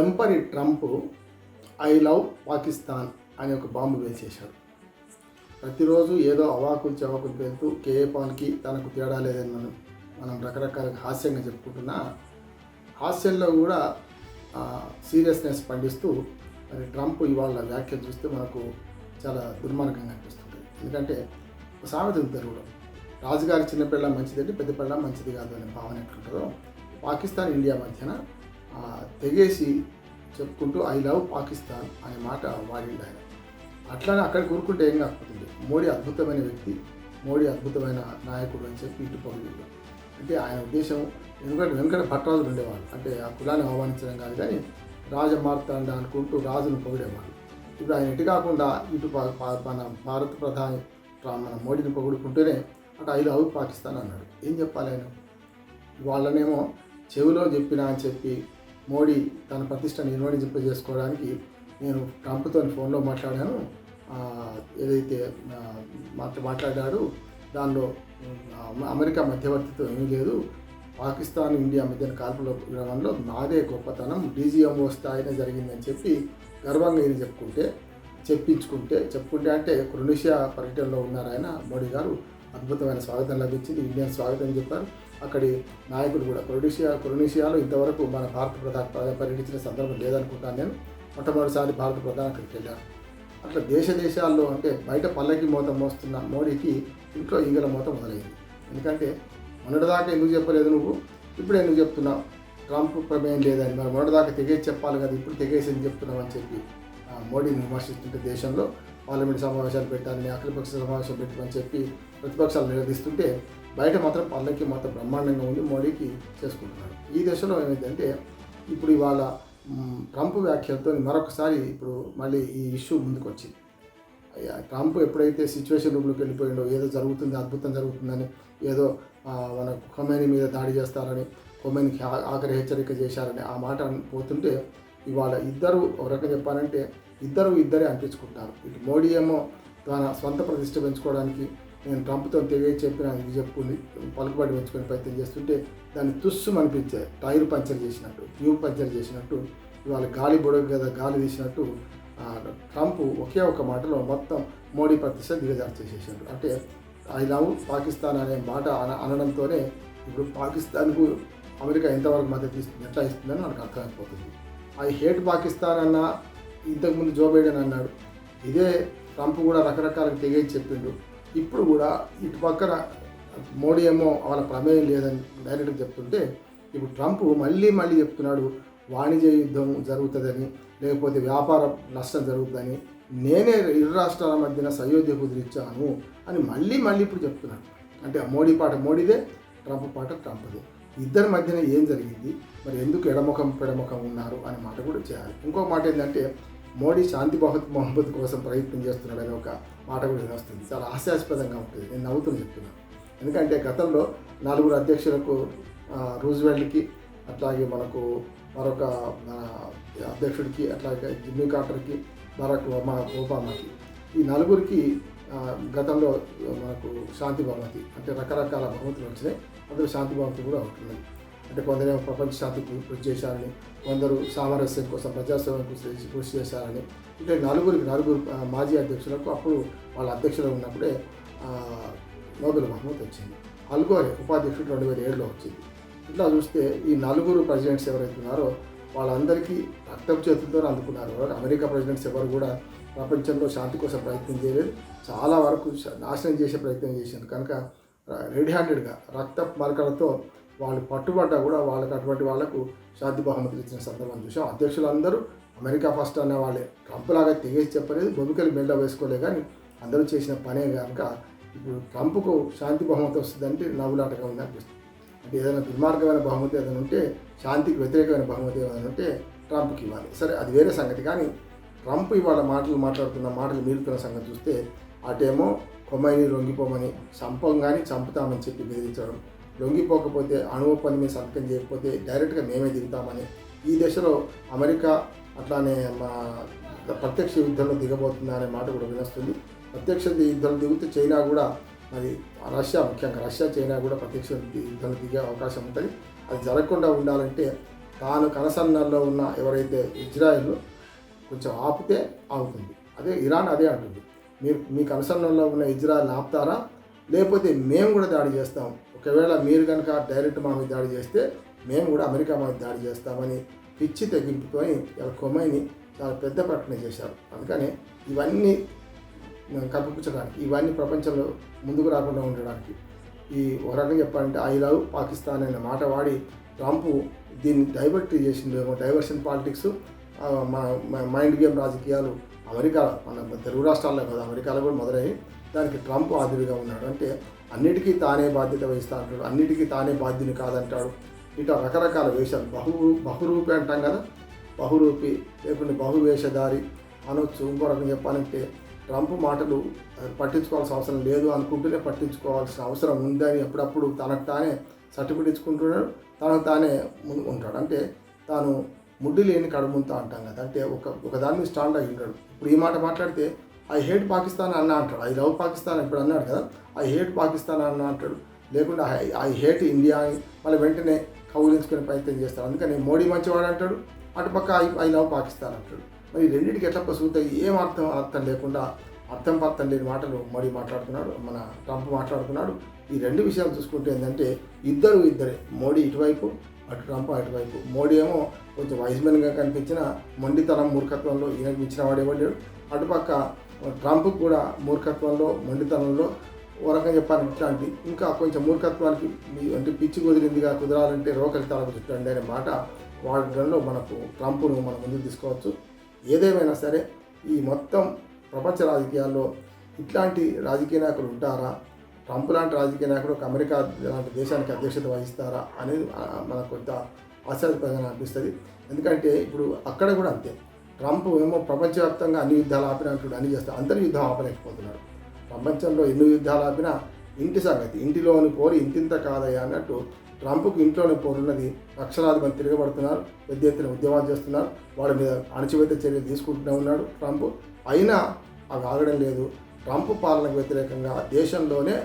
వెంపరి Trump I love Pakistan అని ఒక bomb వేసేశాడు. ప్రతిరోజు ఏదో అవాకులు చవాకులు పేరుతూ కేఏ పాల్కి తనకు తేడా లేదని మనం రకరకాలుగా హాస్యంగా చెప్పుకుంటున్నా, హాస్యంలో కూడా సీరియస్నెస్ పండిస్తూ మరి ట్రంప్ ఇవాళ వ్యాఖ్యలు చూస్తే మనకు చాలా దుర్మార్గంగా అనిపిస్తుంది. ఎందుకంటే ఒక సామెత ఉంది తెలుగులో, రాజుగారి చిన్నపిల్ల మంచిదంటే పెద్ద పిల్ల మంచిది కాదు అనే భావన ఎట్లుంటుందో, పాకిస్తాన్ ఇండియా మధ్యన తెగేసి చెప్పుకుంటూ ఐ లవ్ పాకిస్తాన్ అనే మాట వాడింది ఆయన. అట్లానే అక్కడ కూరుకుంటే ఏం కాకపోతుంది. మోడీ అద్భుతమైన వ్యక్తి, మోడీ అద్భుతమైన నాయకుడు అని చెప్పి ఇటు పొగిడి, అంటే ఆయన ఉద్దేశం ఎందుకంటే వెంకట భట్టరాజులు ఉండేవాళ్ళు, అంటే ఆ కులాన్ని ఆహ్వానించడం కాదు కానీ రాజమార్తాండ అనుకుంటూ రాజును పొగిడేవాళ్ళు. ఇప్పుడు ఆయన ఎటు కాకుండా ఇటు మన భారత ప్రధాని మన మోడీని పొగుడుకుంటూనే అటు ఐ లవ్ పాకిస్తాన్ అన్నాడు. ఏం చెప్పాలి ఆయన? వాళ్ళనేమో చెవిలో చెప్పినా అని చెప్పి మోడీ తన ప్రతిష్టను చేసుకోవడానికి నేను ట్రంప్తో ఫోన్లో మాట్లాడాను, ఏదైతే మాట్లాడాడు దానిలో అమెరికా మధ్యవర్తితో ఏమీ లేదు, పాకిస్తాన్ ఇండియా మధ్యన కాల్పుల విరమణలో నాదే గొప్పతనం, డీజీఎంఓ స్థాయినే జరిగిందని చెప్పి గర్వంగా ఈయన చెప్పుకుంటే అంటే క్రొయేషియా పర్యటనలో ఉన్నారు ఆయన మోడీ గారు. అద్భుతమైన స్వాగతం లభించింది, ఇండియన్ స్వాగతం చెప్పారు. అక్కడి నాయకులు కూడా క్రొయేషియాలో ఇంతవరకు మన భారత ప్రధాని పర్యటించిన సందర్భం లేదనుకుంటాను నేను. మొట్టమొదటిసారి భారత ప్రధాని అక్కడికి వెళ్ళారు. అట్లా దేశాల్లో అంటే బయట పల్లకి మూత మోస్తున్న మోడీకి ఇంట్లో ఈగల మూత మొదలైంది. ఎందుకంటే మొన్నటిదాకా ఎందుకు చెప్పలేదు నువ్వు, ఇప్పుడు ఎందుకు చెప్తున్నావు? ట్రంప్ ప్రమేయం లేదని, మరి మొన్నటిదాకా తెగేసి చెప్పాలి కదా, ఇప్పుడు తెగేసి ఎందుకు చెప్తున్నావు అని చెప్పి మోడీని విమర్శిస్తుంటే, దేశంలో పార్లమెంట్ సమావేశాలు పెట్టాలని, అఖిలపక్ష సమావేశం పెట్టమని చెప్పి ప్రతిపక్షాలు నిలదీస్తుంటే, బయట మాత్రం పల్లకి మొత్తం బ్రహ్మాండంగా ఉండి మోడీకి చేసుకుంటున్నాడు. ఈ దశలో ఏమైందంటే ఇప్పుడు ఇవాళ ట్రంప్ వ్యాఖ్యలతో మరొకసారి ఇప్పుడు మళ్ళీ ఈ ఇష్యూ ముందుకు వచ్చింది. ట్రంప్ ఎప్పుడైతే సిచ్యువేషన్ రూమ్లోకి వెళ్ళిపోయిండో, ఏదో జరుగుతుంది అద్భుతం జరుగుతుందని, ఏదో మన ఖొమైనీ మీద దాడి చేస్తారని, ఖొమైనీకి ఆఖరి హెచ్చరిక చేశారని ఆ మాట పోతుంటే, ఇవాళ ఇద్దరు ఒక రకంగా చెప్పాలంటే ఇద్దరే అనిపించుకుంటారు. ఇటు మోడీ ఏమో తన స్వంత ప్రతిష్ట పెంచుకోవడానికి నేను ట్రంప్తో తెగే చెప్పిన ఇది చెప్పుకుని పలుకుబడి పెంచుకునే ప్రయత్నం చేస్తుంటే దాన్ని తుస్సు అనిపించే టైర్ పంచర్ చేసినట్టు, ట్యూబ్ పంచర్ చేసినట్టు, ఇవాళ గాలి బుడగ కదా గాలి తీసినట్టు ట్రంప్ ఒకే ఒక మాటలో మొత్తం మోడీ ప్రతిష్ట దిగజారు చేసేసాడు. అంటే ఐ లవ్ పాకిస్తాన్ అనే మాట అనడంతోనే ఇప్పుడు పాకిస్తాన్కు అమెరికా ఎంతవరకు మద్దతు ఇస్తుంది, ఎట్లా ఇస్తుందని మనకు అర్థమైపోతుంది. ఐ హేట్ పాకిస్తాన్ అన్న ఇంతకుముందు జో బైడెన్ అన్నాడు, ఇదే ట్రంప్ కూడా రకరకాలుగా తెగేసి చెప్పిండు. ఇప్పుడు కూడా ఇటు పక్కన మోడీ ఏమో వాళ్ళ ప్రమేయం లేదని డైరెక్ట్గా చెప్తుంటే, ఇప్పుడు ట్రంప్ మళ్ళీ చెప్తున్నాడు వాణిజ్య యుద్ధం జరుగుతుందని, లేకపోతే వ్యాపార నష్టం జరుగుతుందని, నేనే ఇరు రాష్ట్రాల మధ్యన సయోధ్య కుదిరించాను అని మళ్ళీ ఇప్పుడు చెప్తున్నాడు. అంటే మోడీ పాట మోడీదే, ట్రంప్ పాట ట్రంప్దే. ఇద్దరి మధ్యన ఏం జరిగింది, మరి ఎందుకు ఎడముఖం పెడముఖం ఉన్నారు అనే మాట కూడా చేయాలి. ఇంకో మాట ఏంటంటే మోడీ శాంతి బహుమతి కోసం ప్రయత్నం చేస్తున్నాడు అనే ఒక మాట కూడా వస్తుంది. చాలా హాస్యాస్పదంగా ఉంటుంది. నేను నవ్వుతూ చెప్తున్నాను. ఎందుకంటే గతంలో 4 అధ్యక్షులకు, రూజ్వెల్ట్కి, అట్లాగే మనకు మరొక అధ్యక్షుడికి, అట్లాగే జిమ్మీ కార్టర్కి, బరాక్ ఒబామాకి, ఈ 4కి గతంలో మనకు శాంతి బహుమతి అంటే రకరకాల బహుమతులు వచ్చినాయి. అందులో శాంతి బహుమతి కూడా ఉంటుంది. అంటే కొందరేమో ప్రపంచ శాంతికి కృషి చేశారని, కొందరు సామరస్యం కోసం ప్రజాస్వామ్యం కృషి చేశారని, అంటే నలుగురు మాజీ అధ్యక్షులకు అప్పుడు వాళ్ళ అధ్యక్షులు ఉన్నప్పుడే నోబెల్ బహుమతి వచ్చింది. అల్గోరే ఉపాధ్యక్షుడు 2007లో వచ్చింది. ఇట్లా చూస్తే ఈ 4 ప్రెసిడెంట్స్ ఎవరైతే ఉన్నారో వాళ్ళందరికీ రక్తపు చేతులతో అందుకున్నారు. అమెరికా ప్రెసిడెంట్స్ ఎవరు కూడా ప్రపంచంలో శాంతి కోసం ప్రయత్నం చేయలేదు, చాలా వరకు నాశనం చేసే ప్రయత్నం చేశారు. కనుక రెడీ హ్యాండెడ్గా రక్త మరకలతో వాళ్ళు పట్టుబడ్డా కూడా అటువంటి వాళ్లకు శాంతి బహుమతులు ఇచ్చిన సందర్భం చూసాం. అధ్యక్షులందరూ అమెరికా ఫస్ట్ అనే వాళ్ళే, ట్రంప్ లాగా తెగేసి చెప్పలేదు, బొమ్మికలు మెల్ల వేసుకోలే, కానీ అందరూ చేసిన పనే కనుక ఇప్పుడు ట్రంప్కు శాంతి బహుమతి వస్తుందంటే నవ్వులాటగా ఉంది అనిపిస్తుంది. అంటే ఏదైనా దుర్మార్గమైన బహుమతి ఏదైనా ఉంటే, శాంతికి వ్యతిరేకమైన బహుమతి ఏదైనా ఉంటే ట్రంప్కి ఇవ్వాలి. సరే, అది వేరే సంగతి. కానీ ట్రంప్ ఇవాళ మాట్లాడుతున్న మాటలు మీరుతున్న సంగతి చూస్తే, అటేమో ఖొమైనీ లొంగిపోమని, చంపుతామని చెప్పి బెదిరించడం, లొంగిపోకపోతే అణు ఒప్పందం మీద సంతకం చేయకపోతే డైరెక్ట్గా మేమే దిగుతామని, ఈ దశలో అమెరికా అట్లానే ప్రత్యక్ష యుద్ధంలో దిగబోతుందా అనే మాట కూడా వినొస్తుంది. ప్రత్యక్ష యుద్ధంలో దిగితే చైనా కూడా, మరి ముఖ్యంగా రష్యా చైనా కూడా ప్రత్యక్ష యుద్ధంలో దిగే అవకాశం ఉంటుంది. అది జరగకుండా ఉండాలంటే తాను కనసన్నల్లో ఉన్న ఎవరైతే ఇజ్రాయెల్ కొంచెం ఆపితే ఆగుతుంది. అదే ఇరాన్ అదే అంటుంది, మీరు మీ కనసన్నల్లో ఉన్న ఇజ్రాయెల్ ఆపుతారా, లేకపోతే మేము కూడా దాడి చేస్తాం, ఒకవేళ మీరు కనుక డైరెక్ట్ మా మీద దాడి చేస్తే మేము కూడా అమెరికా మీద దాడి చేస్తామని పిచ్చి తెగింపుకొని ఖొమైనీ చాలా పెద్ద ప్రకటన చేశారు. అందుకని ఇవన్నీ కప్పిపుచ్చడానికి, ఇవన్నీ ప్రపంచంలో ముందుకు రాకుండా ఉండడానికి, ఈ ఒక రకంగా చెప్పాలంటే ఐ లవ్ పాకిస్తాన్ అనే మాట వాడి ట్రంప్ దీన్ని డైవర్ట్ చేసిండేమో, డైవర్షన్ పాలిటిక్స్, మన మైండ్ గేమ్ రాజకీయాలు అమెరికా, మన తెలుగు రాష్ట్రాల్లో కదా అమెరికాలో కూడా మొదలయ్యి దానికి ట్రంప్ ఆదురుగా ఉన్నాడు. అంటే అన్నిటికీ తానే బాధ్యత వహిస్తా అంటాడు, అన్నిటికీ తానే బాధ్యుని కాదంటాడు. ఇట్లా రకరకాల వేషాలు, బహురూపి అంటాం కదా, బహురూపి లేకుంటే బహువేషధారి అనొచ్చు. ఇంకో రకంగా చెప్పాలంటే ట్రంప్ మాటలు పట్టించుకోవాల్సిన అవసరం లేదు అనుకుంటూనే పట్టించుకోవాల్సిన అవసరం ఉందని అప్పుడప్పుడు తనకు తానే సర్టిఫికేట్ ఇచ్చుకుంటున్నాడు, తనకు తానే ముందు ఉంటాడు. అంటే తాను ముడ్డి లేని కడుముంతా అంటాం కదా, అంటే ఒక దాని మీద స్టాండ్ అయి ఉంటాడు. ఇప్పుడు ఈ మాట మాట్లాడితే ఐ హేట్ పాకిస్తాన్ అన్న అంటాడు, ఐ లవ్ పాకిస్తాన్ ఇప్పుడు అన్నాడు కదా, ఐ హేట్ పాకిస్తాన్ అన్న అంటాడు, లేకుండా ఐ హేట్ ఇండియా అని మళ్ళీ వెంటనే కౌలించుకునే ప్రయత్నం చేస్తాడు. అందుకని మోడీ మంచివాడు అంటాడు, అటుపక్క ఐ లవ్ పాకిస్తాన్ అంటాడు. మరి రెండింటికి ఎట్లా పసుగుతాయి, ఏం అర్థం లేకుండా అర్థం లేని మాటలు మోడీ మాట్లాడుతున్నాడు, మన ట్రంప్ మాట్లాడుతున్నాడు. ఈ రెండు విషయాలు చూసుకుంటే ఏంటంటే ఇద్దరే, మోడీ ఇటువైపు, అటు ట్రంప్ అటువైపు. మోడీ ఏమో కొంచెం వైజ్మెన్గా కనిపించిన మొండితనం మూర్ఖత్వంలో ఈయనకు మించిన వాడేవాడు, అటుపక్క ట్రంప్ కూడా మూర్ఖత్వంలో మొండితనంలో ఓ రకంగా చెప్పాలంటే ఇట్లాంటి ఇంకా కొంచెం మూర్ఖత్వానికి అంటే పిచ్చి కుదరాలంటే రోకలి తలకు చుట్టండి అనే మాట వాడడంలో మనకు ట్రంప్ను మనం ముందుకు తీసుకోవచ్చు. ఏదేమైనా సరే ఈ మొత్తం ప్రపంచ రాజకీయాల్లో ఇట్లాంటి రాజకీయ నాయకులు ఉంటారా, ట్రంప్ లాంటి రాజకీయ నాయకుడు ఒక అమెరికా లాంటి దేశానికి అధ్యక్షత వహిస్తారా అనేది మనకు కొంత ఆశ్చర్యకరంగా అనిపిస్తుంది. ఎందుకంటే ఇప్పుడు అక్కడ కూడా అంతే, ట్రంప్ ఏమో ప్రపంచవ్యాప్తంగా అన్ని యుద్ధాలు ఆపినట్టు అన్ని చేస్తారు, అందరి యుద్ధం ఆపలేకపోతున్నాడు. ప్రపంచంలో ఎన్ని యుద్ధాలు ఆపినా ఇంటి సంగతి, ఇంటిలోని పోరు ఇంతింత కాదయ్యా అన్నట్టు ట్రంప్కి ఇంట్లోని పోరున్నది. లక్షలాది మంది తిరగబడుతున్నారు, పెద్ద ఎత్తున ఉద్యమాలు చేస్తున్నారు, వాళ్ళ మీద అణచివేత చర్యలు తీసుకుంటూనే ఉన్నాడు ట్రంప్. అయినా అవి ఆగడం లేదు. ట్రంప్ పాలనకు వ్యతిరేకంగా దేశంలోనే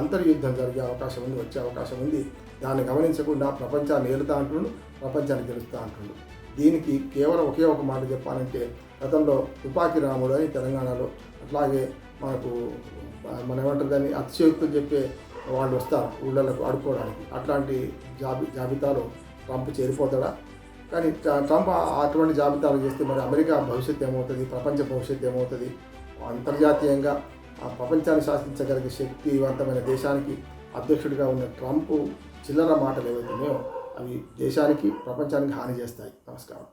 అంతర్యుద్ధం జరిగే అవకాశం ఉంది, వచ్చే అవకాశం ఉంది. దాన్ని గమనించకుండా ప్రపంచాన్ని ఏలుతా అంటున్నాడు, ప్రపంచాన్ని గెలుస్తూ అంటున్నాడు. దీనికి కేవలం ఒకే ఒక మాట చెప్పాలంటే, గతంలో తుపాకీ రాముడు అని తెలంగాణలో, అట్లాగే మనం ఏమంటారు దాన్ని అతిశయోక్తులు చెప్పే వాళ్ళు వస్తారు ఊళ్ళకు ఆడుకోవడానికి, అట్లాంటి జాబితాలో ట్రంప్ చేరిపోతాడా? కానీ ట్రంప్ అటువంటి జాబితాలు చేస్తే మరి అమెరికా భవిష్యత్తు ఏమవుతుంది, ప్రపంచ భవిష్యత్తు ఏమవుతుంది? అంతర్జాతీయంగా ప్రపంచాన్ని శాసించగలిగే శక్తివంతమైన దేశానికి అధ్యక్షుడిగా ఉన్న ట్రంప్ చిల్లర మాటలు ఏవైతున్నాయో అవి దేశానికి ప్రపంచానికి హాని చేస్తాయి. నమస్కారం.